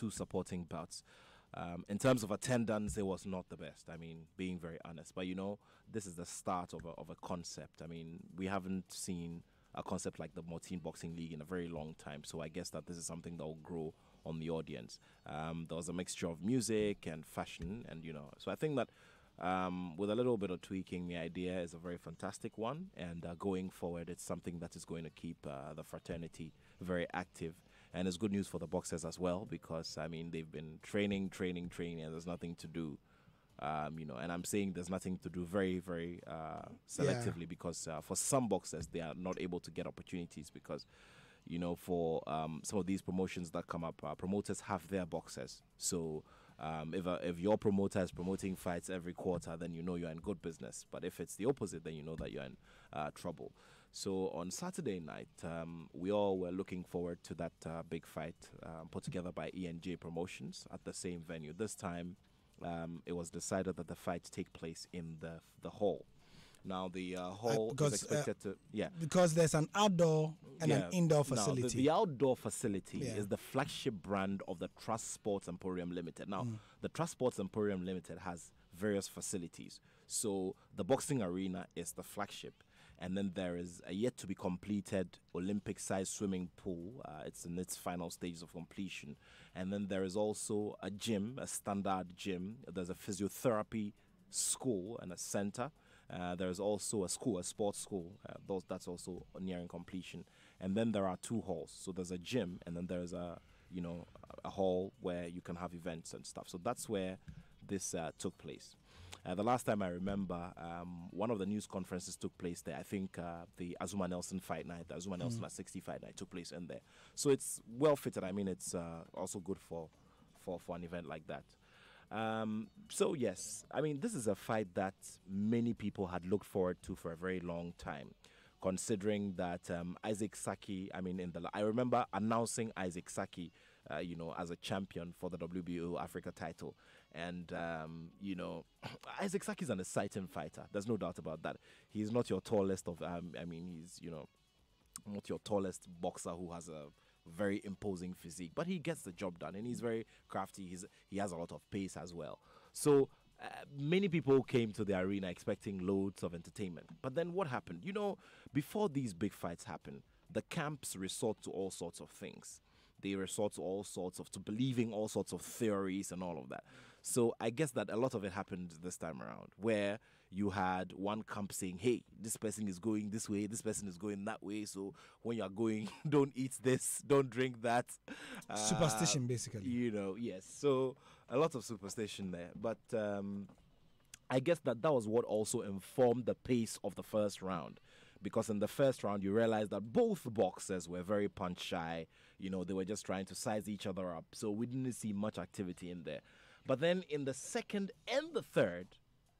2 supporting bouts. In terms of attendance, it was not the best. I mean, being very honest. But, this is the start of a concept. I mean, we haven't seen a concept like the Morteen Boxing League in a very long time. So I guess that this is something that will grow on the audience. There was a mixture of music and fashion. And, so I think that with a little bit of tweaking, the idea is a very fantastic one. And going forward, it's something that is going to keep the fraternity very active. And it's good news for the boxers as well because, I mean, they've been training, and there's nothing to do. And I'm saying there's nothing to do very, very selectively because for some boxers, they are not able to get opportunities because, for some of these promotions that come up, promoters have their boxers. So if your promoter is promoting fights every quarter, then you're in good business. But if it's the opposite, then you know that you're in trouble. So on Saturday night, we all were looking forward to that big fight put together by E&J Promotions at the same venue. This time, it was decided that the fight take place in the hall. Now the hall is expected to because there's an outdoor and an indoor facility. Now, the outdoor facility is the flagship brand of the Trust Sports Emporium Limited. Now the Trust Sports Emporium Limited has various facilities. So the boxing arena is the flagship. And then there is a yet to be completed Olympic-sized swimming pool. It's in its final stages of completion. And then there is also a gym, a standard gym. There's a physiotherapy school and a center. There's also a sports school. That's also nearing completion. And then there are 2 halls. So there's a gym and then there's a hall where you can have events and stuff. So that's where this took place. The last time I remember, one of the news conferences took place there. I think the Azuma Nelson fight night, the Azuma Nelson at 60 fight night took place in there. So it's well fitted. I mean, it's also good for an event like that. So yes, I mean, this is a fight that many people had looked forward to for a very long time. Considering that Isaac Saki, I mean, I remember announcing Isaac Saki, as a champion for the WBO Africa title. And, Isaac Saki is an exciting fighter. There's no doubt about that. He's not your tallest he's, not your tallest boxer who has a very imposing physique. But he gets the job done and he's very crafty. He has a lot of pace as well. So many people came to the arena expecting loads of entertainment. But then what happened? Before these big fights happen, the camps resort to all sorts of things. They resort to believing all sorts of theories and all of that. So I guess that a lot of it happened this time around, where you had one camp saying, hey, this person is going this way, this person is going that way. So when you're going, don't eat this, don't drink that. Superstition, basically. Yes. So a lot of superstition there. But I guess that was what also informed the pace of the first round. Because in the first round, you realize that both boxers were very punch shy. They were just trying to size each other up. So we didn't see much activity in there. But then in the second and the third,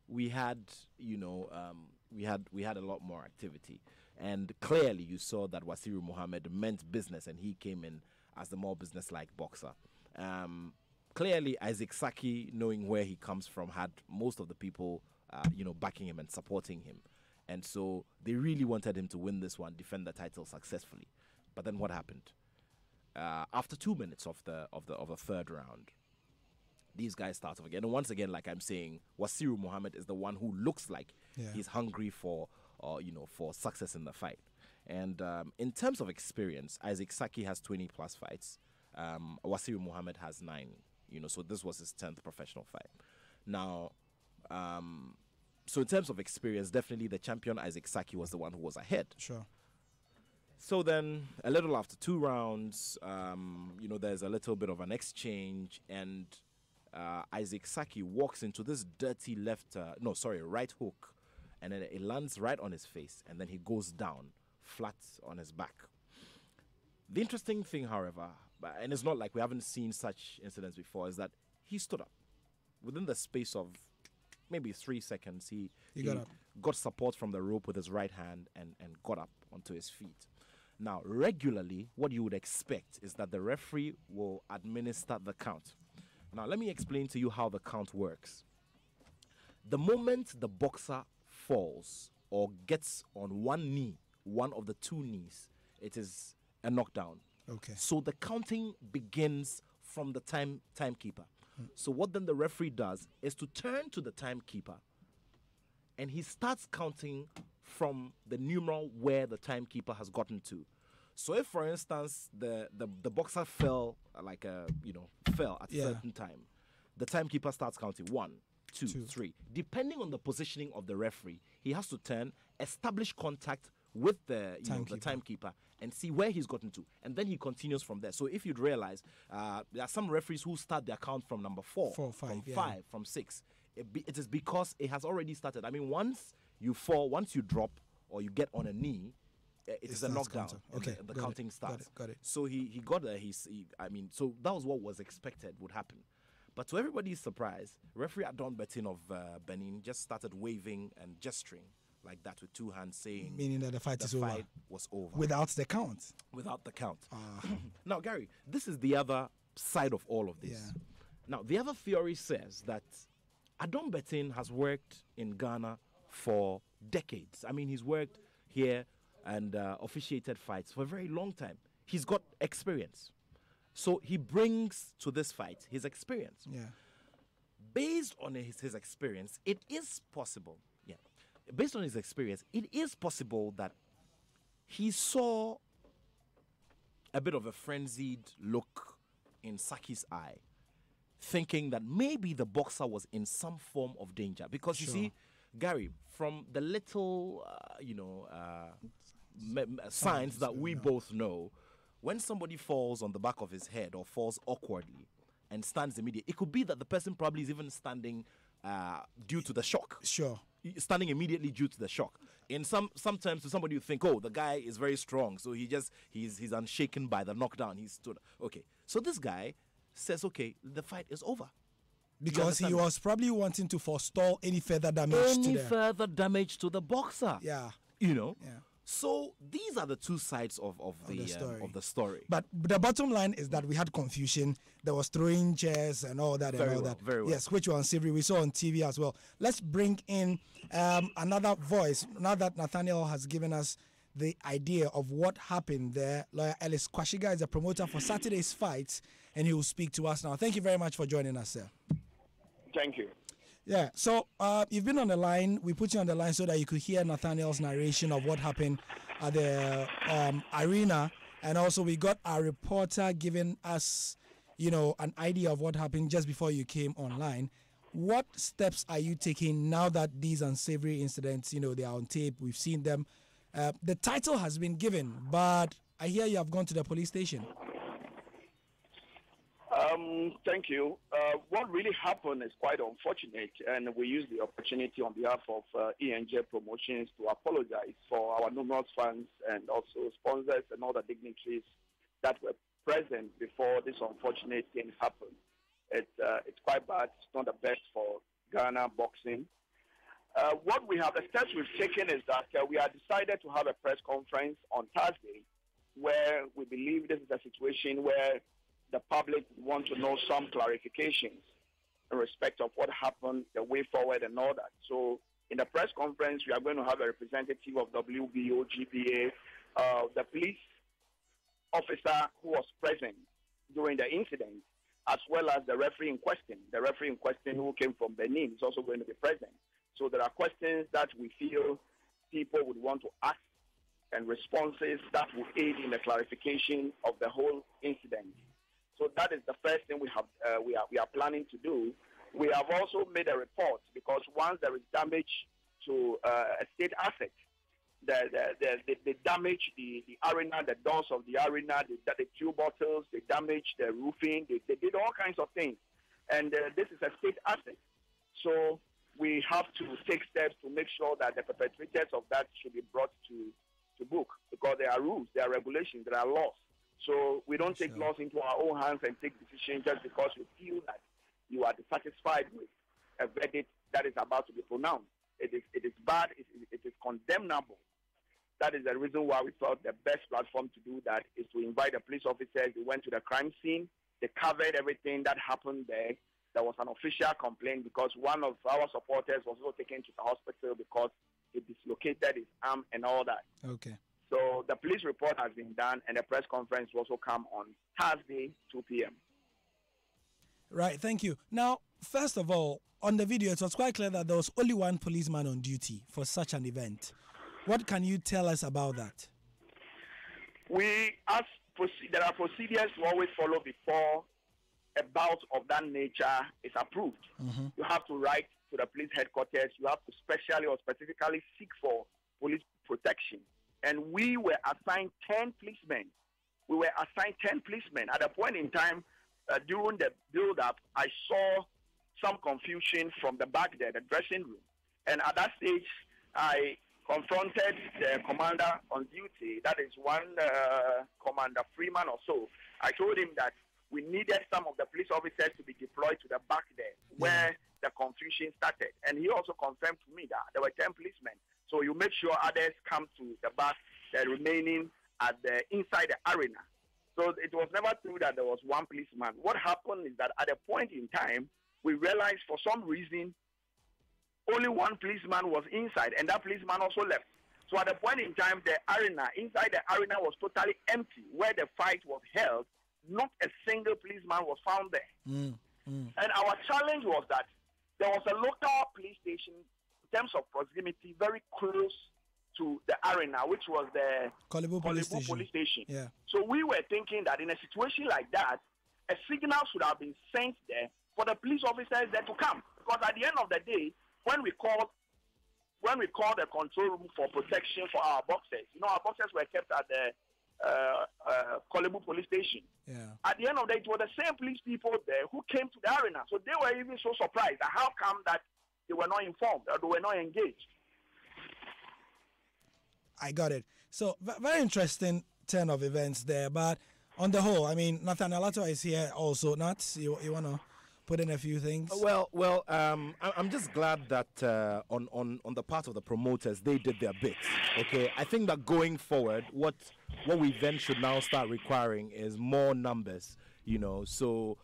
we had, we had a lot more activity. And clearly you saw that Wasiru Muhammad meant business and he came in as the more business-like boxer. Clearly Isaac Saki, knowing where he comes from, had most of the people, backing him and supporting him. And so they really wanted him to win this one, defend the title successfully. But then what happened? After 2 minutes of the third round, these guys start off again. And once again, like I'm saying, Wasiru Muhammad is the one who looks like he's hungry for success in the fight. And in terms of experience, Isaac Saki has 20 plus fights. Wasiru Muhammad has 9. So this was his 10th professional fight. Now, so in terms of experience, definitely the champion Isaac Saki was the one who was ahead. Sure. So then, a little after 2 rounds, there's a little bit of an exchange, and Isaac Saki walks into this dirty right hook, and then it lands right on his face, and then he goes down flat on his back. The interesting thing, however, and it's not like we haven't seen such incidents before, is that he stood up. Within the space of maybe 3 seconds, he got support from the rope with his right hand and got up onto his feet. Now, regularly, what you would expect is that the referee will administer the count. Now, let me explain to you how the count works. The moment the boxer falls or gets on one knee, one of the 2 knees, it is a knockdown. Okay. So the counting begins from the timekeeper. So what then the referee does is to turn to the timekeeper, and he starts counting from the numeral where the timekeeper has gotten to. So if, for instance, the boxer fell fell at a certain time, the timekeeper starts counting 1, 2, 3. Depending on the positioning of the referee, he has to turn, establish contact with the timekeeper and see where he's gotten to, and then he continues from there. So if you'd realize, there are some referees who start their count from number 4, from 5, from 6. It is because it has already started. I mean, once you fall, once you drop or you get on a knee, it is a knockdown. Okay, the counting starts. Got it. So he got there. So that was what was expected would happen. But to everybody's surprise, referee Adon Betin of Benin just started waving and gesturing like that with 2 hands, saying, meaning that the fight was over without the count. Now, Gary, this is the other side of all of this. Yeah. Now, the other theory says that Adon Betin has worked in Ghana for decades. I mean, he's worked here and officiated fights for a very long time. He's got experience. So he brings to this fight his experience. Yeah. Based on his experience, it is possible. Yeah. Based on his experience, it is possible that he saw a bit of a frenzied look in Saki's eye, thinking that maybe the boxer was in some form of danger. Because you see, Gary, from the little, signs that we both know, when somebody falls on the back of his head or falls awkwardly and stands immediately, it could be that the person probably is even standing due to the shock. Sure. Standing immediately due to the shock. In sometimes to somebody you think, oh, the guy is very strong, so he's unshaken by the knockdown. He stood. Okay. So this guy says, okay, the fight is over. Because he was probably wanting to forestall any further damage to the boxer. Yeah. Yeah. So these are the two sides of the story. But the bottom line is that we had confusion. There was throwing chairs and all that. Very well. Yes, which were unsavory. We saw on TV as well. Let's bring in another voice. Now that Nathaniel has given us the idea of what happened there, Lawyer Ellis Kwashiga is a promoter for Saturday's fights, and he will speak to us now. Thank you very much for joining us, sir. Thank you. Yeah, so you've been on the line. We put you on the line so that you could hear Nathaniel's narration of what happened at the arena. And also we got our reporter giving us, an idea of what happened just before you came online. What steps are you taking now that these unsavory incidents, they are on tape, we've seen them. The title has been given, but I hear you have gone to the police station. Thank you. What really happened is quite unfortunate, and we use the opportunity on behalf of ENJ Promotions to apologize for our numerous fans and also sponsors and other dignitaries that were present before this unfortunate thing happened. It's quite bad. It's not the best for Ghana boxing. The steps we've taken is that we have decided to have a press conference on Thursday where we believe this is a situation where the public want to know some clarifications in respect of what happened, the way forward, and all that. So in the press conference, we are going to have a representative of WBO, GPA, the police officer who was present during the incident, as well as the referee in question. The referee in question who came from Benin is also going to be present. So there are questions that we feel people would want to ask and responses that will aid in the clarification of the whole incident. So that is the first thing we are planning to do. We have also made a report because once there is damage to a state asset, they damage the arena, the doors of the arena, the tube bottles, they damage the roofing, they did all kinds of things. And this is a state asset. So we have to take steps to make sure that the perpetrators of that should be brought to book because there are rules, there are regulations, there are laws. So we don't take laws into our own hands and take decisions just because we feel that you are dissatisfied with a verdict that is about to be pronounced. It is bad. It is condemnable. That is the reason why we thought the best platform to do that is to invite the police officers. They went to the crime scene. They covered everything that happened there. There was an official complaint because one of our supporters was also taken to the hospital because he dislocated his arm and all that. Okay. So the police report has been done, and the press conference will also come on Thursday, 2 p.m. Right, thank you. Now, first of all, on the video, it was quite clear that there was only one policeman on duty for such an event. What can you tell us about that? There are procedures to always follow before a bout of that nature is approved. Mm-hmm. You have to write to the police headquarters. You have to specially or specifically seek for police protection. And we were assigned 10 policemen. We were assigned 10 policemen. At a point in time, during the build-up, I saw some confusion from the back there, the dressing room. And at that stage, I confronted the commander on duty, that is one Commander Freeman or so. I told him that we needed some of the police officers to be deployed to the back there where the confusion started. And he also confirmed to me that there were 10 policemen. So you make sure others come to the back, the remaining at the inside the arena. So it was never true that there was one policeman. What happened is that at a point in time, we realized for some reason only one policeman was inside, and that policeman also left. So at a point in time, the arena, inside the arena was totally empty. Where the fight was held, not a single policeman was found there. And our challenge was that there was a local police station in terms of proximity very close to the arena, which was the Korle Bu police station. Yeah. So we were thinking that in a situation like that, a signal should have been sent there for the police officers there to come. Because at the end of the day, when we called the control room for protection for our boxers, our boxers were kept at the Korle Bu police station. Yeah. At the end of the day, it were the same police people there who came to the arena. So they were even so surprised that how come that they were not informed or they were not engaged. I got it. So very interesting turn of events there. But on the whole, I mean, Nathaniel Attoh is here also. Nats, you want to put in a few things? Well, I'm just glad that on the part of the promoters, they did their bit. Okay, I think that going forward, what we then should now start requiring is more numbers. So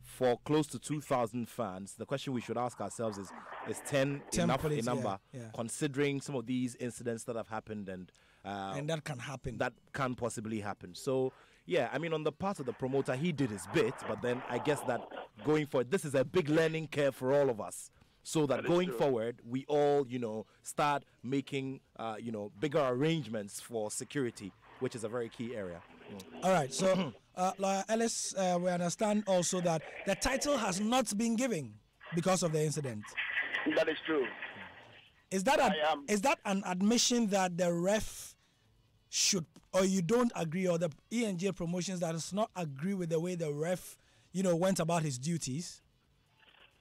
for close to 2,000 fans, the question we should ask ourselves is 10 enough a number, considering some of these incidents that have happened and that can happen. That can possibly happen. So. Yeah, I mean, on the part of the promoter, he did his bit, but then I guess that going forward, this is a big learning curve for all of us. So that going forward, we all, start making, bigger arrangements for security, which is a very key area. All right, so, Lawyer Ellis, we understand also that the title has not been given because of the incident. That is true. Is that an admission that the ref should, or you don't agree, or the ENJ Promotions that does not agree with the way the ref, went about his duties?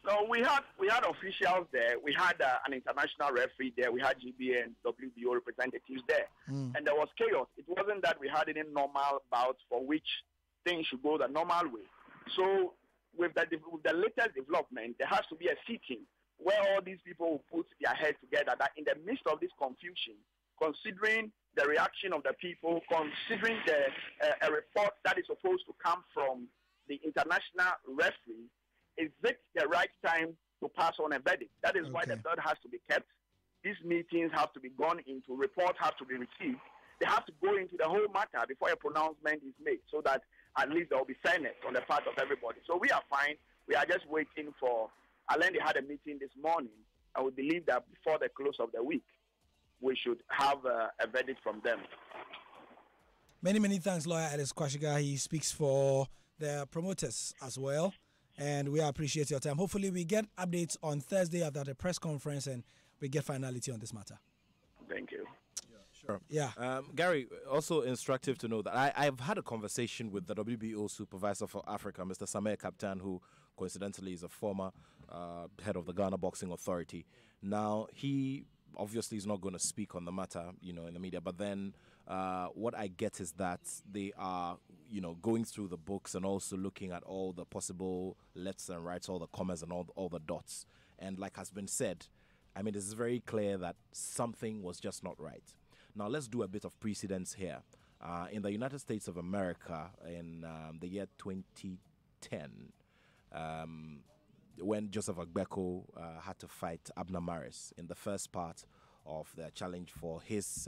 No, we had officials there. We had an international referee there. We had GB and WBO representatives there, and there was chaos. It wasn't that we had any normal bouts for which things should go the normal way. So with the latest development, there has to be a sitting where all these people will put their heads together. That in the midst of this confusion, considering the reaction of the people, considering a report that is supposed to come from the international referee, is it the right time to pass on a verdict? That is why the blood has to be kept. These meetings have to be gone into, reports have to be received. They have to go into the whole matter before a pronouncement is made, so that at least there will be fairness on the part of everybody. So we are fine. We are just waiting for, Alain, they had a meeting this morning, and we believe that before the close of the week, we should have a verdict from them. Many, many thanks, Lawyer Ellis Kwasiga. He speaks for the promoters as well, and we appreciate your time. Hopefully, we get updates on Thursday after the press conference, and we get finality on this matter. Thank you. Sure. Yeah. Gary, also instructive to know that I've had a conversation with the WBO supervisor for Africa, Mr. Samer Kaptan, who coincidentally is a former head of the Ghana Boxing Authority. Now, he obviously is not going to speak on the matter, in the media, but then what I get is that they are, going through the books and also looking at all the possible lefts and rights, all the commas and all the dots. And like has been said, I mean, it's very clear that something was just not right. Now, let's do a bit of precedence here. In the United States of America, in the year 2010, when Joseph Agbeko had to fight Abner Maris in the first part of the challenge for his,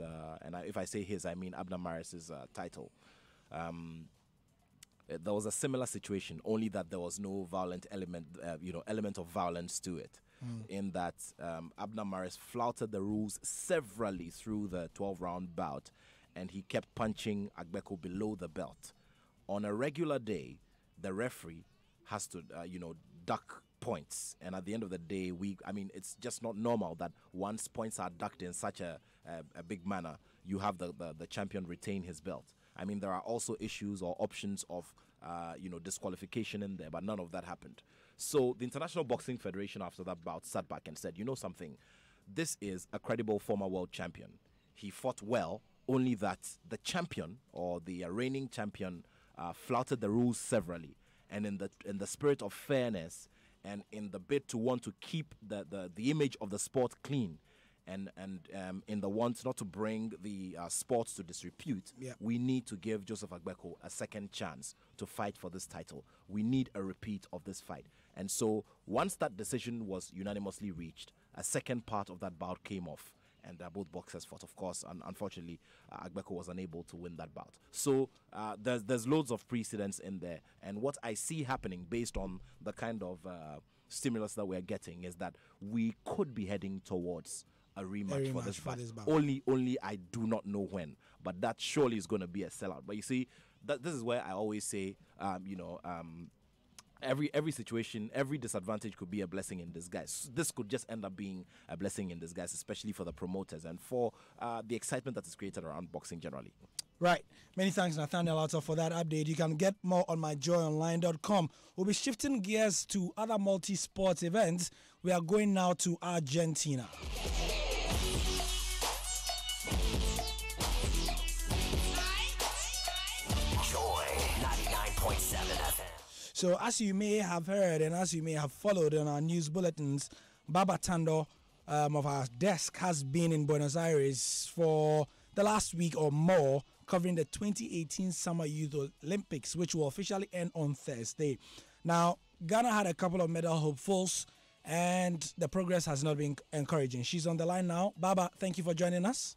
if I say his, I mean Abner Maris's title. there was a similar situation, only that there was no violent element of violence to it. In that Abner Maris flouted the rules severally through the 12-round bout, and he kept punching Agbeko below the belt. On a regular day, the referee has to, duck points, and at the end of the day, it's just not normal that once points are ducked in such a big manner, you have the champion retain his belt. I mean, there are also issues or options of, disqualification in there, but none of that happened. So the International Boxing Federation, after that bout, sat back and said, you know something, this is a credible former world champion. He fought well, only that the champion or the reigning champion flouted the rules severally. And in the spirit of fairness and in the bid to want to keep the image of the sport clean, and in the want not to bring the sports to disrepute, we need to give Joseph Agbeko a second chance to fight for this title. We need a repeat of this fight. And so once that decision was unanimously reached, a second part of that bout came off, and both boxers fought, of course, and unfortunately, Agbeko was unable to win that bout. So there's loads of precedents in there, and what I see happening based on the kind of stimulus that we're getting is that we could be heading towards a rematch for this bout. Only I do not know when, but that surely is going to be a sellout. But you see, this is where I always say, every situation, every disadvantage could be a blessing in disguise. This could just end up being a blessing in disguise, especially for the promoters and for the excitement that is created around boxing generally. Right. Many thanks, Nathaniel Arthur, for that update. You can get more on myjoyonline.com. We'll be shifting gears to other multi-sports events. We are going now to Argentina. So as you may have heard and as you may have followed on our news bulletins, Baba Tando of our desk has been in Buenos Aires for the last week or more, covering the 2018 Summer Youth Olympics, which will officially end on Thursday. Now, Ghana had a couple of medal hopefuls, and the progress has not been encouraging. She's on the line now. Baba, thank you for joining us.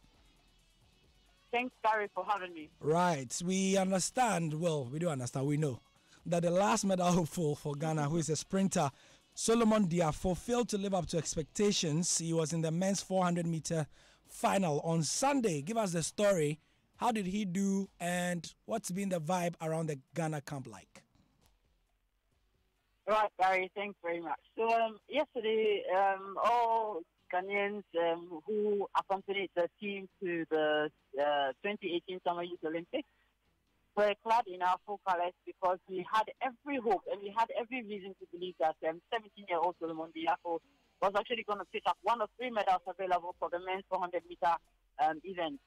Thanks, Gary, for having me. Right. We understand, we do understand, we know that the last medal hopeful for Ghana, who is a sprinter, Solomon Diafo, failed to live up to expectations. He was in the men's 400-meter final on Sunday. Give us the story. How did he do, and what's been the vibe around the Ghana camp like? Right, Gary, thanks very much. So yesterday, all Ghanaians who accompanied the team to the 2018 Summer Youth Olympics were clad in our full colors because we had every hope and we had every reason to believe that 17-year-old Solomon Diafo was actually going to pick up one of 3 medals available for the men's 400-meter event.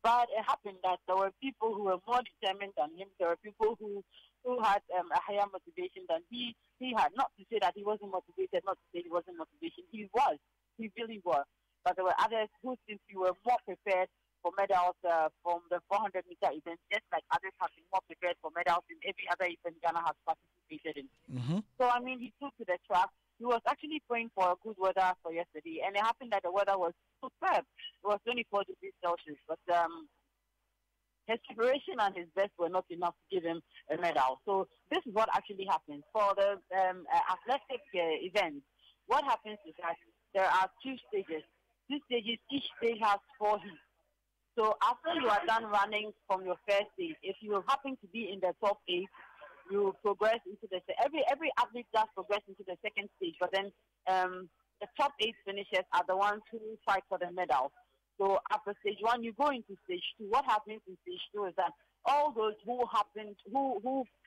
But it happened that there were people who were more determined than him. There were people who had a higher motivation than he had. Not to say that he wasn't motivated, not to say he wasn't motivated. He was. He really was. But there were others who simply were more prepared for medals from the 400-meter event, just like others have been more prepared for medals in every other event Ghana has participated in. Mm-hmm. So, I mean, he took to the track. He was actually praying for a good weather for yesterday, and it happened that the weather was superb. It was 24 degrees Celsius, but his preparation and his best were not enough to give him a medal. So this is what actually happens. For the athletic event, what happens is that there are 2 stages. 2 stages, each stage has 4 heats. So after you are done running from your first stage, if you happen to be in the top 8, you progress into the every athlete does progress into the second stage, but then the top 8 finishers are the ones who fight for the medal. So after stage 1, you go into stage 2. What happens in stage 2 is that all those who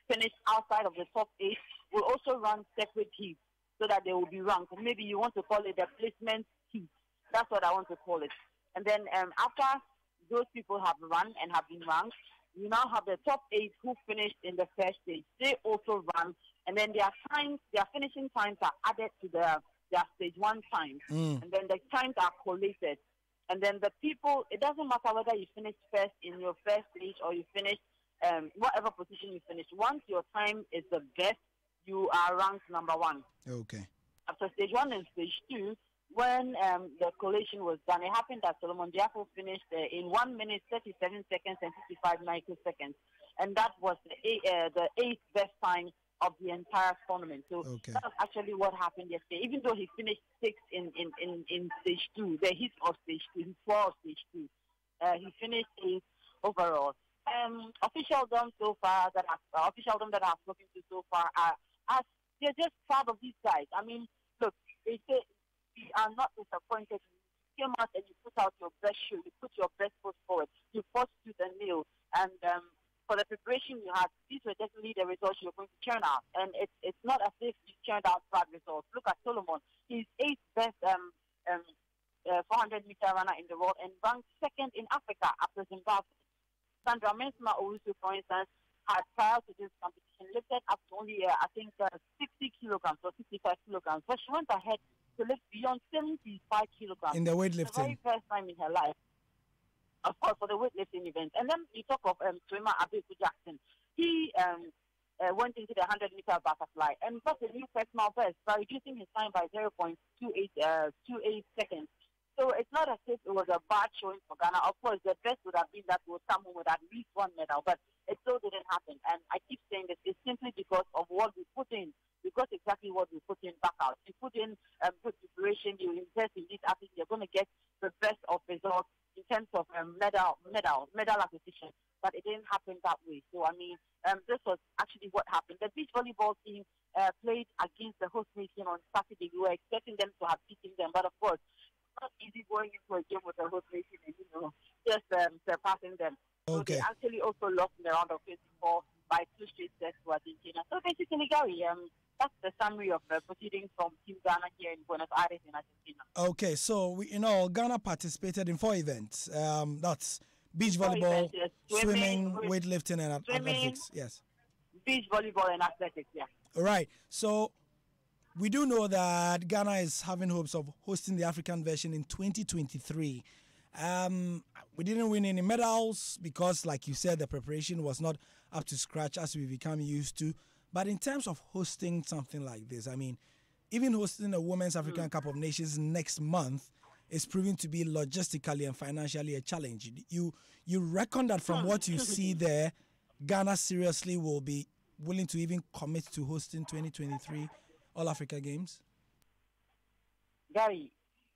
finished outside of the top 8 will also run separate heats so that they will be ranked. Maybe you want to call it the placement heat. That's what I want to call it. And then after those people have run and have been ranked, you now have the top 8 who finished in the first stage. They also run, and then their finishing times are added to their stage 1 times, and then the times are collated. And then the people, it doesn't matter whether you finished first in your first stage or you finished whatever position you finished. Once your time is the best, you are ranked number 1. Okay. After stage 1 and stage 2, when the collation was done, it happened that Solomon Diafo finished in 1 minute, 37 seconds, and 55 microseconds. and that was the eighth best time of the entire tournament. So that's actually what happened yesterday. Even though he finished sixth in stage 2, the hit of stage 2, he fourth stage 2. He finished eighth overall. Officialdom that I've spoken to so far are they're just proud of these guys. I mean, look, they say we are not disappointed. You came out and you put out your best show, you put your best foot forward, you fought to the nail, and for the preparation you had, these were definitely the results you were going to churn out. And it's not as if you churned out bad results. Look at Solomon. He's eighth best 400-meter runner in the world and ranked second in Africa after Zimbabwe. Sandra Mensma Owusu, for instance, had prior to this competition lifted up to only, 60 kilograms or 65 kilograms. But she went ahead to lift beyond 75 kilograms. In the weightlifting. The very first time in her life. Of course, for the weightlifting event. And then you talk of swimmer Abeku Jackson. He went into the 100-meter butterfly and got a new personal best by reducing his time by 0.28 seconds. So it's not as if it was a bad showing for Ghana. Of course, the best would have been that we would come home with at least one medal, but it still didn't happen. And I keep saying this, it's simply because of what we put in, because exactly what we put in back out. You put in good preparation, you invest in these athletes, you're going to get the best of results in terms of medal acquisition. But it didn't happen that way. So, I mean, this was actually what happened. The beach volleyball team played against the host nation on Saturday. We were expecting them to have beaten them, but of course, not easy going into a game with a host nation and, just surpassing them. So they actually also lost in the round of 24 by 2 straight sets to Argentina. So basically, Gary, that's the summary of the proceedings from Team Ghana here in Buenos Aires in Argentina. Okay, so Ghana participated in 4 events. That's beach volleyball, events, yes. swimming, weightlifting, and athletics. Yes. Beach volleyball and athletics, yeah. All right. So we do know that Ghana is having hopes of hosting the African version in 2023. We didn't win any medals because, like you said, the preparation was not up to scratch as we become used to. But in terms of hosting something like this, I mean, even hosting a Women's African Cup of Nations next month is proving to be logistically and financially a challenge. You reckon that from what you see there, Ghana seriously will be willing to even commit to hosting 2023 All-Africa Games? Gary,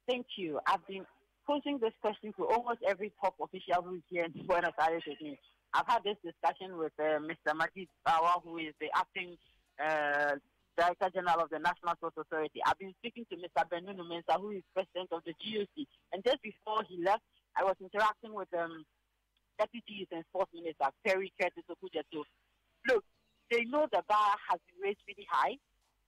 thank you. I've been posing this question to almost every top official who is here in Buenos Aires with me. I've had this discussion with Mr. Majid Bawa, who is the acting Director General of the National Sports Authority. I've been speaking to Mr. Benunu Mensah, who is President of the GOC. And just before he left, I was interacting with Deputy Youth and Sports Minister, Perry Curtis Okujeto. Look, they know the bar has been raised really high.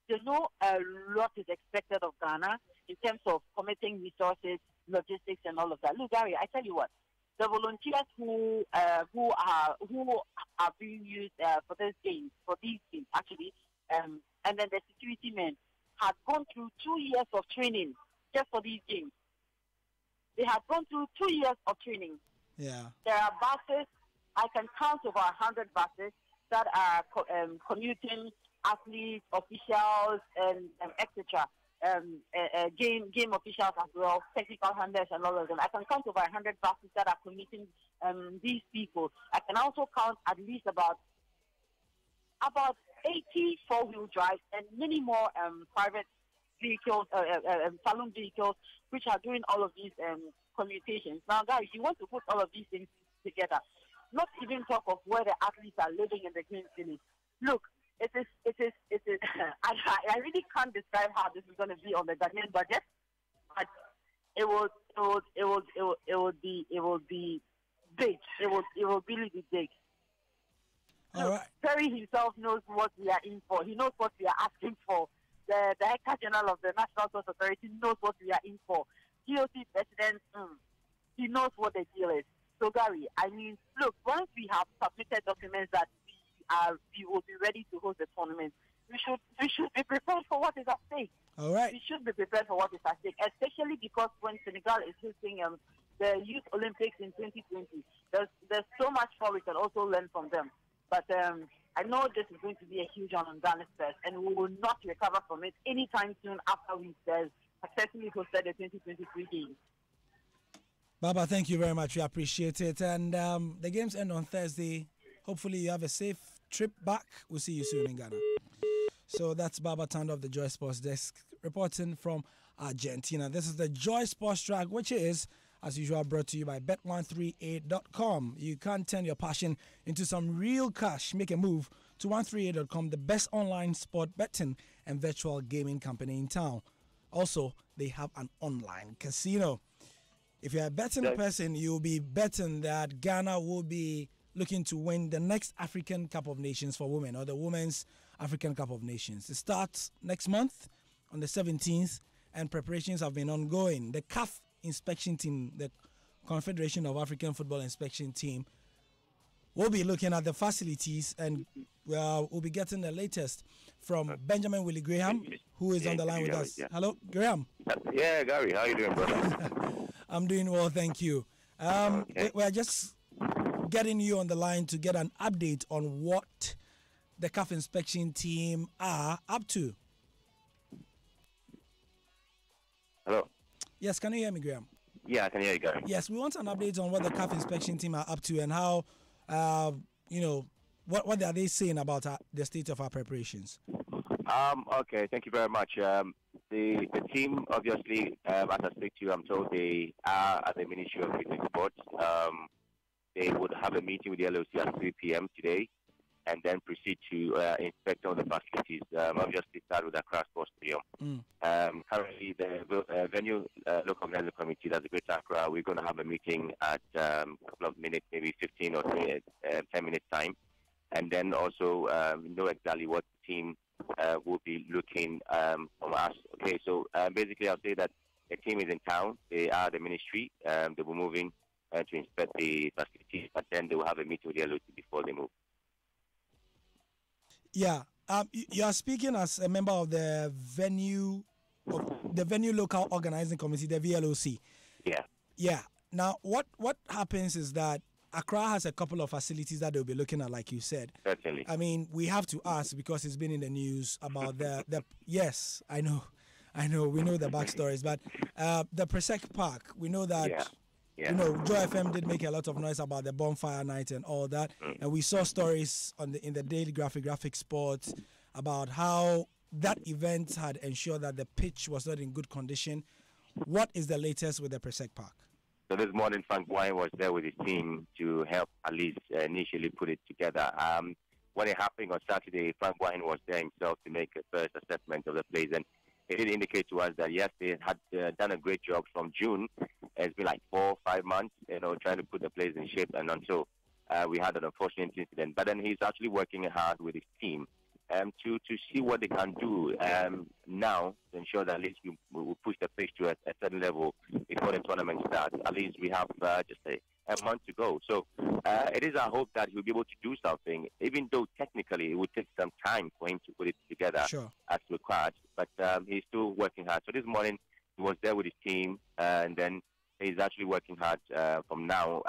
They know a lot is expected of Ghana in terms of committing resources, logistics, and all of that. Look, Gary, I tell you what, the volunteers who are being used for these games, actually, and then the security men have gone through 2 years of training just for these games. They have gone through 2 years of training. Yeah. There are buses. I can count over 100 buses that are commuting athletes, officials, and etc. Game officials as well, technical handlers and all of them. I can count over 100 buses that are commuting these people. I can also count at least about 80 four-wheel drives and many more private vehicles, saloon vehicles, which are doing all of these commutations. Now, guys, you want to put all of these things together. Not even talk of where the athletes are living in the Green Village. Look, it is. I really can't describe how this is going to be on the Ghanaian budget, but it will be big. It will really be big. All right. Perry himself knows what we are in for. He knows what we are asking for. The Director General of the National Sports Authority knows what we are in for. GOC President, he knows what the deal is. So, Gary, I mean, look, once we have submitted documents that we will be ready to host the tournament, we should be prepared for what is at stake. All right. We should be prepared for what is at stake, especially because when Senegal is hosting the Youth Olympics in 2020, there's so much more we can also learn from them. But I know this is going to be a huge one on Ghana's first, and we will not recover from it anytime soon after we successfully hosted the 2023 games. Baba, thank you very much. We appreciate it. And the games end on Thursday. Hopefully you have a safe trip back. We'll see you soon in Ghana. So that's Baba Tando of the Joy Sports Desk reporting from Argentina. This is the Joy Sports Track, which is, as usual, brought to you by Bet138.com. You can turn your passion into some real cash. Make a move to 138.com, the best online sport betting and virtual gaming company in town. Also, they have an online casino. If you're a betting person, you'll be betting that Ghana will be looking to win the next African Cup of Nations for women, or the Women's African Cup of Nations. It starts next month on the 17th, and preparations have been ongoing. The CAF inspection team, the Confederation of African Football Inspection Team, will be looking at the facilities, and we'll be getting the latest from Benjamin Willie Graham, who is on the line with us. Yeah. Hello, Graham. Yeah, Gary, how you doing, brother? I'm doing well, thank you. We're just getting you on the line to get an update on what the CAF inspection team are up to. Hello? Yes, can you hear me, Graham? Yeah, I can hear you, Gary. Yes, we want an update on what the CAF inspection team are up to and how, what are they saying about the state of our preparations? Okay, thank you very much. The team, obviously, as I speak to you, I'm told they are at the Ministry of Youth and Sports. They would have a meeting with the LOC at 3 p.m. today, and then proceed to inspect all the facilities. Obviously, start with Accra Sports Stadium. Currently, the venue local organizing committee, that's the Greater Accra, we're going to have a meeting at a couple of minutes, maybe 15 or 10 minutes time, and then also know exactly what the team will be looking from us. Okay, so basically, I'll say that the team is in town. They are the ministry. They will be moving to inspect the facilities, but then they will have a meeting with the LOC before they move. Yeah, you are speaking as a member of the venue local organizing committee, the VLOC. Yeah. Yeah. Now, what happens is that Accra has a couple of facilities that they'll be looking at, like you said. Certainly. I mean, we have to ask because it's been in the news about the yes, I know, we know the backstories, but the Presec Park, we know that. Yeah. You know, Joy FM did make a lot of noise about the bonfire night and all that, and we saw stories in the Daily Graphic Sports about how that event had ensured that the pitch was not in good condition. What is the latest with the Presec Park? So this morning, Frank Wine was there with his team to help at least initially put it together. When it happened on Saturday, Frank Wine was there himself to make a first assessment of the place, and it did indicate to us that yes, they had done a great job from June. It's been like 4 or 5 months, trying to put the place in shape, and until we had an unfortunate incident. But then he's actually working hard with his team to see what they can do now to ensure that at least we will push the pitch to a certain level before the tournament starts. At least we have just a month to go. So it is our hope that he'll be able to do something, even though technically it would take some time for him to put it together as required. But he's still working hard. So this morning he was there with his team, and then he's actually working hard from now.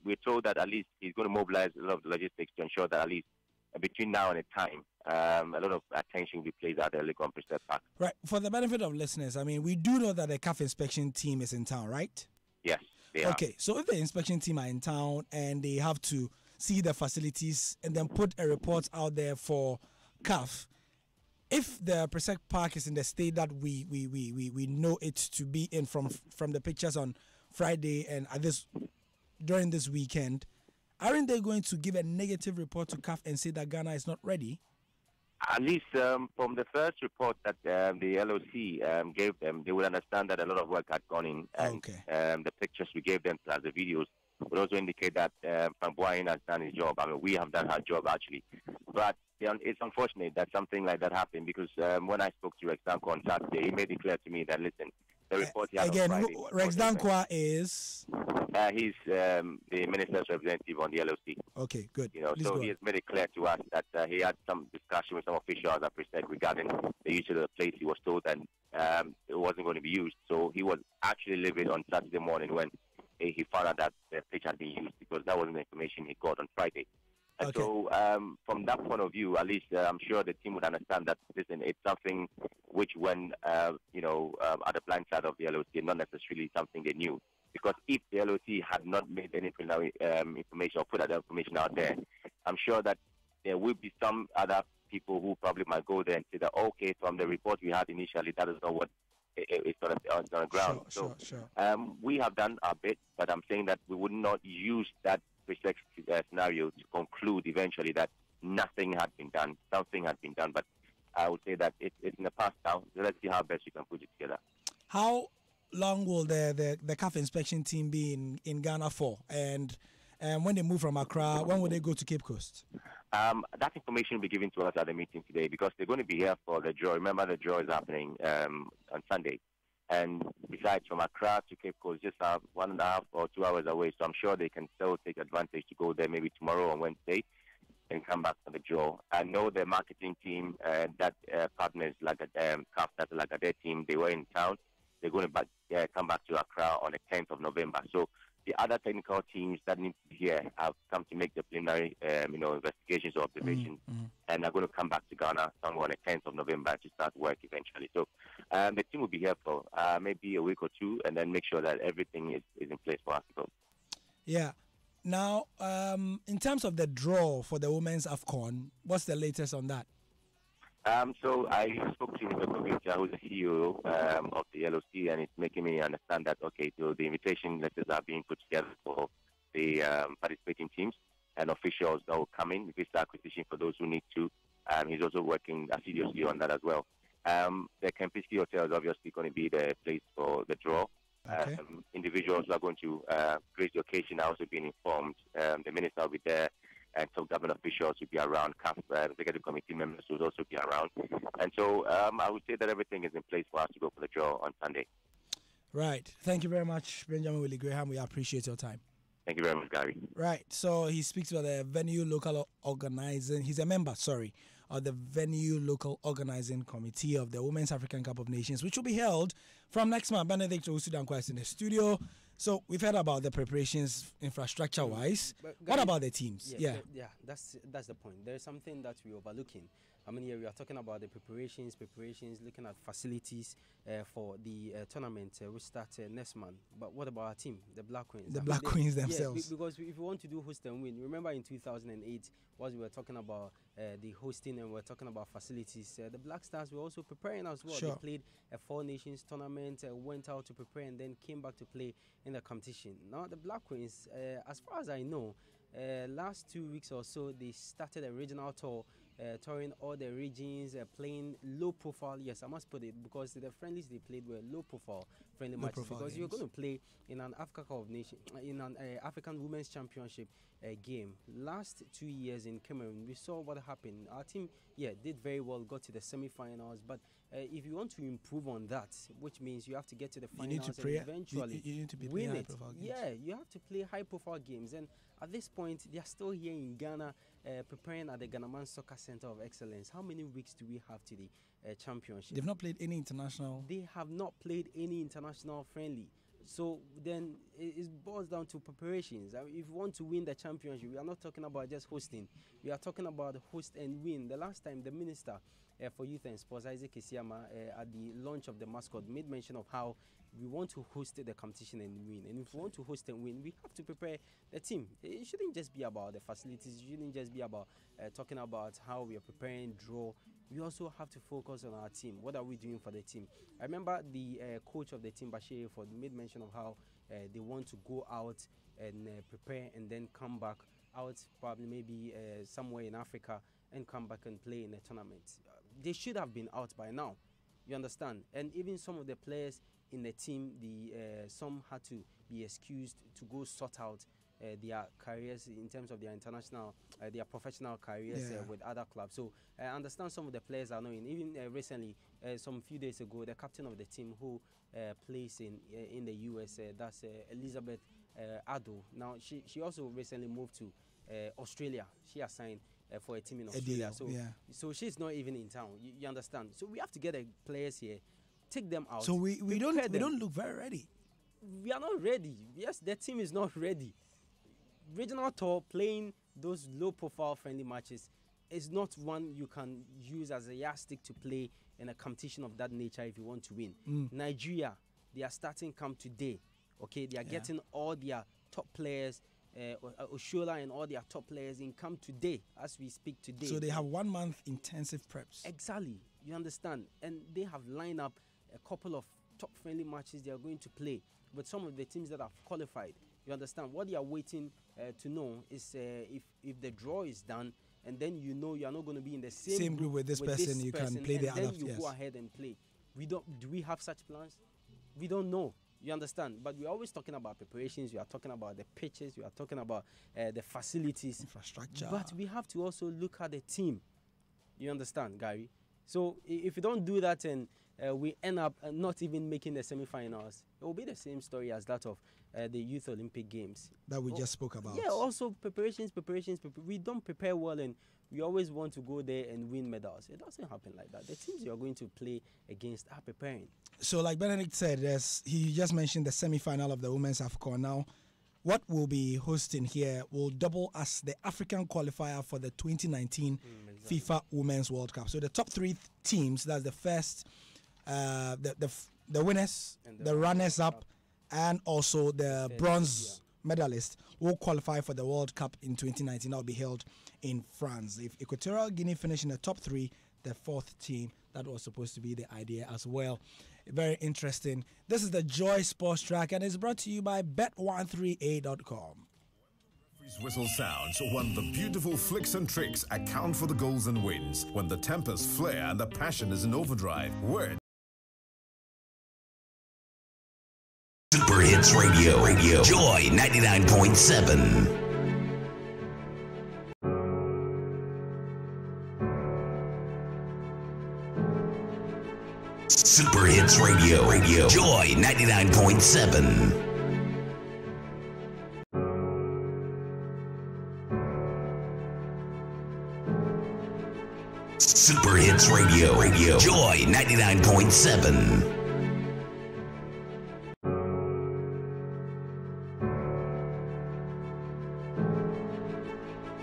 We're told that at least he's going to mobilize a lot of the logistics to ensure that at least between now and the time, a lot of attention will be placed at the Legon Presec Park. Right. For the benefit of listeners, I mean, we do know that the CAF inspection team is in town, right? Yes, they are. Okay, so if the inspection team are in town and they have to see the facilities and then put a report out there for CAF, if the Presec Park is in the state that we know it to be in from the pictures on Friday and during this weekend, aren't they going to give a negative report to CAF and say that Ghana is not ready? At least from the first report that the LOC gave them, they would understand that a lot of work had gone in. And the pictures we gave them, plus the videos, would also indicate that Pambuain has done his job. I mean, we have done our job, actually. But it's unfortunate that something like that happened, because when I spoke to Rex Dankwa on Saturday, he made it clear to me that, listen, the report he had again, on Friday, Rex Dankwa is? He's the minister's representative on the LOC. Okay, good. So he has made it clear to us that he had some discussion with some officials at Presec regarding the use of the place. He was told that it wasn't going to be used. So he was actually livid on Saturday morning when he found out that the place had been used, because that wasn't the information he got on Friday. And so from that point of view, at least I'm sure the team would understand that, listen, it's something which when, at the blind side of the LOC, not necessarily something they knew. Because if the LOC had not made any information or put that information out there, I'm sure that there will be some other people who probably might go there and say that, okay, from the report we had initially, that is not what is on the ground. Sure. We have done our bit, but I'm saying that we would not use that scenario to conclude eventually that nothing had been done. Something had been done, but I would say that it's in the past now. So let's see how best we can put it together. How long will the CAF inspection team be in Ghana for? And when they move from Accra, when will they go to Cape Coast? That information will be given to us at the meeting today because they're going to be here for the draw. Remember, the draw is happening on Sunday. And besides, from Accra to Cape Coast, just 1.5 or 2 hours away. So I'm sure they can still take advantage to go there maybe tomorrow or Wednesday and come back for the draw. I know the marketing team that partners like CAF, that's like their team, they were in town. They're going to come back to Accra on the 10th of November. So the other technical teams that need to be here have come to make the preliminary, investigations or observations, and are going to come back to Ghana somewhere on the 10th of November to start work eventually. So the team will be here for maybe a week or two, and then make sure that everything is in place for us to go. Yeah. Now, in terms of the draw for the Women's AFCON, what's the latest on that? So I spoke to Mr. Kovicha, who's the CEO of the LOC, and it's making me understand that, okay, so the invitation letters are being put together for the participating teams and officials that will come in, visa acquisition for those who need to. He's also working assiduously on that as well. The Kempinski Hotel is obviously going to be the place for the draw. Okay. Individuals who are going to grace the occasion are also being informed. The minister will be there, and some government officials will be around. CAF executive committee members will also be around. And so I would say that everything is in place for us to go for the draw on Sunday. Right. Thank you very much, Benjamin Willie Graham. We appreciate your time. Thank you very much, Gary. Right. So he speaks about the venue local organizing. He's a member, of the venue local organizing committee of the Women's African Cup of Nations, which will be held from next month. Benedict Owusu-Dankwa is in the studio. So we've heard about the preparations infrastructure-wise. What about the teams? Yeah, that's the point. There is something that we're overlooking. I mean, we are talking about the preparations, looking at facilities for the tournament which starts next month. But what about our team, the Black Queens? The Black Queens themselves. Yeah, because if we want to do host and win, remember in 2008, while we were talking about the hosting and we were talking about facilities, the Black Stars were also preparing as well. Sure. They played a Four Nations tournament, went out to prepare and then came back to play in the competition. Now, the Black Queens, as far as I know, last 2 weeks or so, they started a regional tour, touring all the regions, playing low profile. Yes, I must put it, because the friendlies they played were low profile friendly matches. Because games. you're going to play in an Africa Cup of Nations, in an African Women's Championship game. Last 2 years in Cameroon, we saw what happened. Our team, did very well, got to the semi-finals. But if you want to improve on that, which means you have to get to the finals and eventually you need to be win it. Games. Yeah, you have to play high-profile games. And at this point, they are still here in Ghana, preparing at the Ghanaman Soccer Center of Excellence. How many weeks do we have to the championship? They've not played any international. They have not played any international friendly. So then it boils down to preparations. I mean, if you want to win the championship, we are not talking about just hosting. We are talking about host and win. The last time the Minister for Youth and Sports, Isaac Isiama, at the launch of the mascot, made mention of how we want to host the competition and win. And if we want to host and win, we have to prepare the team. It shouldn't just be about the facilities. It shouldn't just be about talking about how we are preparing draw. We also have to focus on our team. What are we doing for the team? I remember the coach of the team, Bashir Ford, made mention of how they want to go out and prepare and then come back out, probably maybe somewhere in Africa, and come back and play in a tournament. They should have been out by now. You understand? And even some of the players in the team, some had to be excused to go sort out their careers in terms of their international, their professional careers with other clubs. So I understand some of the players are knowing. Even recently, some few days ago, the captain of the team who plays in the US, that's Elizabeth Ado. Now she also recently moved to Australia. She has signed for a team in Australia. So she's not even in town. You understand? So we have to get the players here, take them out. So we don't look very ready. We are not ready. Yes, the team is not ready. Regional tour, playing those low-profile friendly matches, is not one you can use as a yardstick to play in a competition of that nature if you want to win. Nigeria, they are starting camp today. Okay, they are getting all their top players Oshola and all their top players in camp today, as we speak today. So they have 1 month intensive preps. Exactly, you understand, and they have lined up a couple of top friendly matches they are going to play with some of the teams that have qualified. You understand? What they are waiting to know is if the draw is done, and then you know you are not going to be in the same group with this person, you can play the other. Then you go ahead and play. Do we have such plans? We don't know. You understand? But we're always talking about preparations. We are talking about the pitches. We are talking about the facilities, infrastructure. But we have to also look at the team. You understand, Gary? So if you don't do that and we end up not even making the semi-finals, it will be the same story as that of the Youth Olympic Games that we just spoke about. Yeah, also preparations. We don't prepare well, and we always want to go there and win medals. It doesn't happen like that. The teams you are going to play against are preparing. So like Benedict said, he just mentioned the semi-final of the Women's AFCON. Now, what we'll be hosting here will double as the African qualifier for the 2019 exactly. FIFA Women's World Cup. So the top 3 teams, that's the first, the winners, the runners-up, and also the bronze medalists will qualify for the World Cup in 2019. That will be held in France. If Equatorial Guinea finish in the top 3, the 4th team, that was supposed to be the idea as well. Very interesting. This is the Joy Sports Track, and it's brought to you by Bet138.com. Whistle sounds when the beautiful flicks and tricks account for the goals and wins. When the tempers flare and the passion is in overdrive. Super Hits Radio. Joy 99.7. Super Hits Radio. Joy 99.7. Super Hits Radio. Joy 99.7.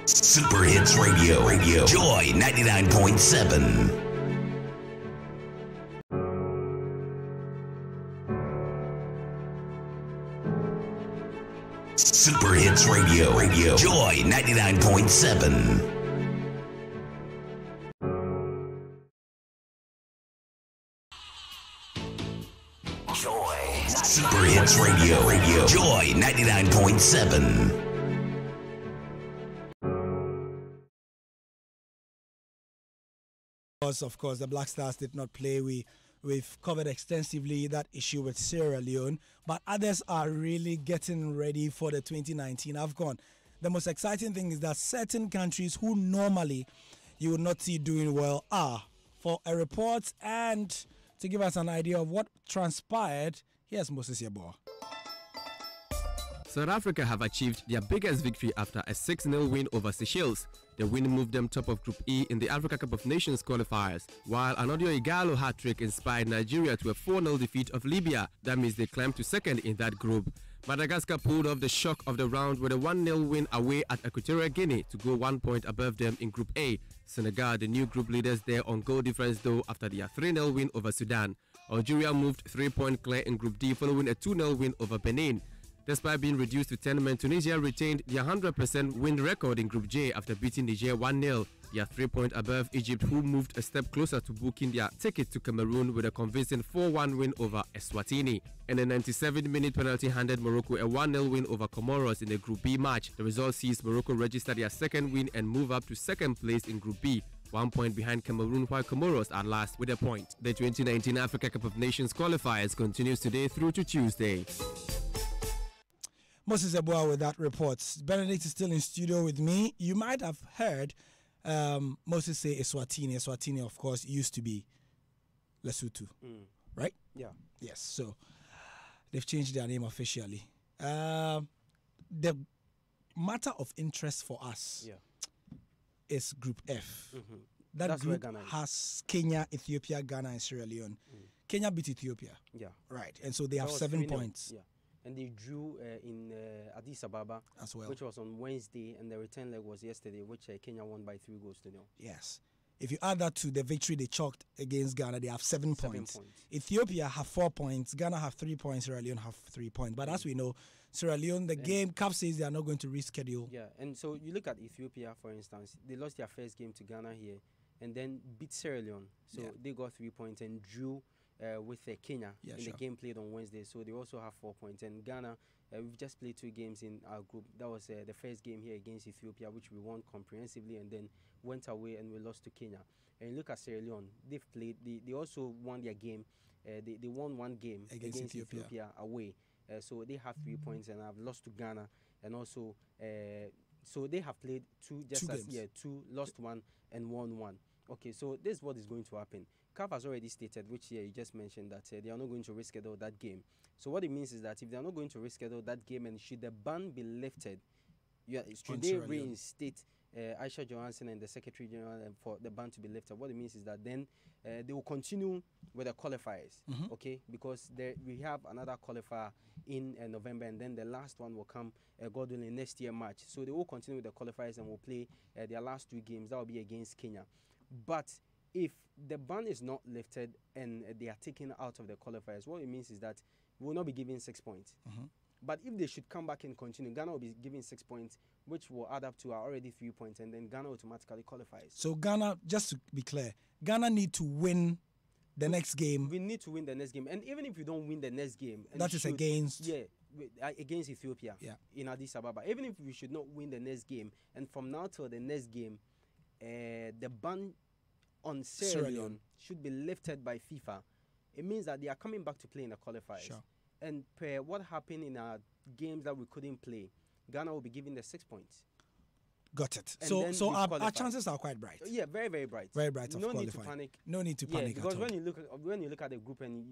Super Hits Radio. Joy 99.7. Super Hits Radio. Joy 99.7. Joy. Super Hits Radio. Joy 99.7. Of course, the Black Stars did not play. We've covered extensively that issue with Sierra Leone, but others are really getting ready for the 2019 AFCON. The most exciting thing is that certain countries who normally you would not see doing well are. For a report and to give us an idea of what transpired, here's Moses Yeboah. South Africa have achieved their biggest victory after a 6-0 win over Seychelles. The win moved them top of Group E in the Africa Cup of Nations qualifiers, while an Anadio Igalo hat-trick inspired Nigeria to a 4-0 defeat of Libya. That means they climbed to second in that group. Madagascar pulled off the shock of the round with a 1-0 win away at Equatorial Guinea to go 1 point above them in Group A. Senegal, the new group leaders there on goal difference though after their 3-0 win over Sudan. Algeria moved 3-point clear in Group D following a 2-0 win over Benin. Despite being reduced to 10 men, Tunisia retained their 100% win record in Group J after beating Niger 1-0. They are 3 points above Egypt, who moved a step closer to booking their ticket to Cameroon with a convincing 4-1 win over Eswatini. In a 97-minute penalty handed Morocco a 1-0 win over Comoros in the Group B match. The result sees Morocco register their second win and move up to second place in Group B. 1 point behind Cameroon, while Comoros are last with a point. The 2019 Africa Cup of Nations qualifiers continues today through to Tuesday. Moses Yeboah with that report. Benedict is still in studio with me. You might have heard Moses say Eswatini. Eswatini, of course, used to be Lesotho, right? Yeah. Yes, so they've changed their name officially. The matter of interest for us is Group F. That group has Kenya, Ethiopia, Ghana, and Sierra Leone. Kenya beat Ethiopia. Yeah. Right, and so they have 7 points. Yeah. And they drew in Addis Ababa as well, which was on Wednesday, and the return leg was yesterday, which Kenya won by 3-0. Yes. If you add that to the victory they chalked against Ghana, they have 7 points. Ethiopia have 4 points. Ghana have 3 points. Sierra Leone have 3 points. But as we know, Sierra Leone. The game, CAF says they are not going to reschedule. Yeah, and so you look at Ethiopia, for instance. They lost their first game to Ghana here and then beat Sierra Leone. So they got 3 points and drew with Kenya in the game played on Wednesday. So they also have 4 points. And Ghana, we've just played 2 games in our group. That was the first game here against Ethiopia, which we won comprehensively, and then went away and we lost to Kenya. And look at Sierra Leone. They've played. They also won their game. They won 1 game against Ethiopia away. So they have 3 points and have lost to Ghana. And also, so they have played 2 lost 1 and won 1. Okay, so this is what is going to happen. CAF has already stated, which you just mentioned, that they are not going to reschedule that game. So what it means is that if they are not going to reschedule that game, and should the ban be lifted, should they reinstate Aisha Johansson and the Secretary General for the ban to be lifted, what it means is that then they will continue with the qualifiers, okay? Because we have another qualifier in November, and then the last one will come, God willing, next year, March. So they will continue with the qualifiers and will play their last 2 games. That will be against Kenya. But if the ban is not lifted and they are taken out of the qualifiers, what it means is that we will not be given 6 points. But if they should come back and continue, Ghana will be given 6 points, which will add up to our already 3 points, and then Ghana automatically qualifies. So Ghana, just to be clear, Ghana need to win the next game. We need to win the next game. And even if we don't win the next game... That is against... Yeah, against Ethiopia in Addis Ababa. Even if we should not win the next game, and from now till the next game, the ban on Sierra Leone should be lifted by FIFA. It means that they are coming back to play in the qualifiers. Sure. And per what happened in our games that we couldn't play, Ghana will be given the 6 points. Got it. And so our chances are quite bright. Yeah, very, very bright. Very bright of qualifying. No need to panic. No need to panic because at all. when you look at the group and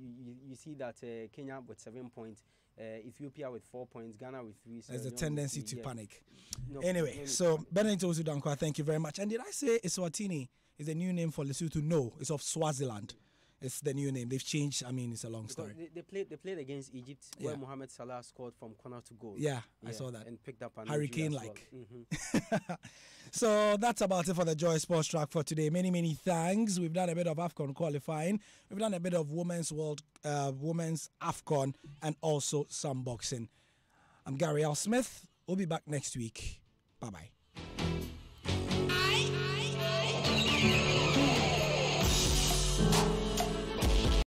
you see that Kenya with 7 points, Ethiopia with 4 points, Ghana with 3. There's a tendency to panic. Anyway, so Benedict Owusu-Dankwa, thank you very much. And did I say Eswatini is the new name for Lesotho? No, it's of Swaziland. It's the new name. They've changed. I mean, it's a long story. They played against Egypt, where Mohamed Salah scored from corner to goal. Yeah, I saw that. And picked up an hurricane-like. Well. So that's about it for the Joy Sports Track for today. Many, many thanks. We've done a bit of AFCON qualifying. We've done a bit of women's AFCON, and also some boxing. I'm Gary L. Smith. We'll be back next week. Bye-bye.